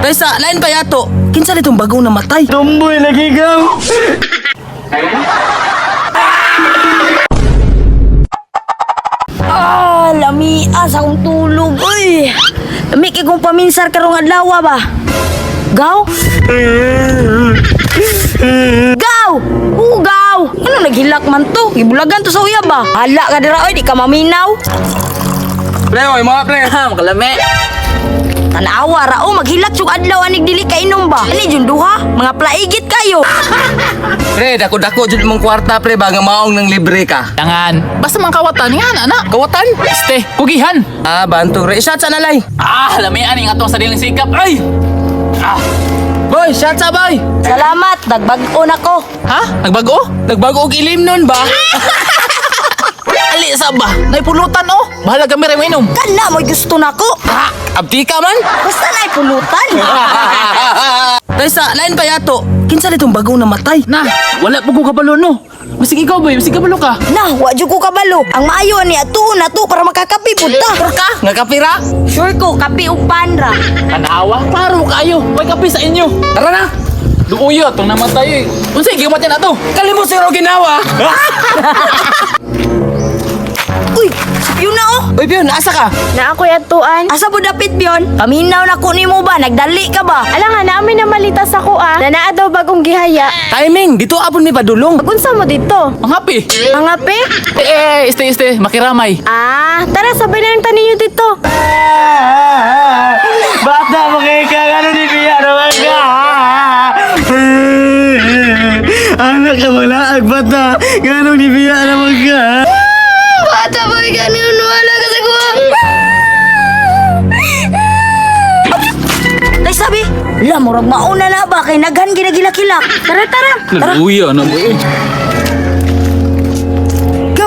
Resa, lain pa yato. Kinsa nitong bagong namatay? Tumboy lagi gaw. Lami sa akong tulog. Uy, lami kay kong paminsar karong adlaw ba? Gaw? Gaw! Gaw! Ano naghilak man to? Ibulagan to sa uya ba? Hala ka dira, oy, di ka maminaw. Pre, oy, mga pre. Makalami. Tanawa ra, maghilak yung adlaw anig dili ka inom ba? Ani jud duha? Mga plaigit kayo. Pre, dako-dako jud mong kwarta pre ba nga maong nang libre ka. Jangan. Basta mang kawatan nga, anak. Kawatan? Este, kugihan. Bantog re. Shot sa nalay. Lamian ang atong sariling sikap. Ay! Boy, shot sa boy. Salamat, nagbag-o nako. Ha? Nagbago? Nagbago og ilim nun ba? Ali sa ba? Naipulutan oh. Bahala kami rin inom. Kana mo gusto nako. Abdi ka man? Basta na'y pulutan. Resa, lain pa yato. Kinsa nitong bagong namatay? Na, wala po ko kabalo no. Masig ikaw boy, masig kabalo ka. Nah, wa jud ko kabalo. Ang maayo ni ato na to para makakapi punta. Ka? Nga kapira? Sure ko kapi ug panra. Tanawa, klaro kayo. Way kapi sa inyo. Tara na. Luuyo, itong namatay eh. Unsay, gimatin na to. Kalimos si ginawa. Uy, yun na oh. Uy, Pion, asa ka? Na ako yatuan. Asa po dapit Pion? Paminaw na ko nimo ba? Nagdali ka ba? Alang nga namin na malita sa kuha na naa daw bagong gihaya. Timing, dito apon ni padulong. Unsa mo dito? Ang happy. Mga pe? Este, makiramay. Tara sabay na lang taninyo dito. Bata mo kay ka ano ni Pia naman ka. Anak ka malaag bata. Ganong ni Pia naman ka. Bata ba ganun wala ka sa kuha? Tay sabi, la murag mauna na ba kay naghan ginagilakilak. Tara. Luuyo, ano boy?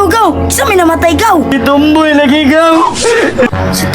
Go. Isa may namatay go. Tumboy lagi gaw. Si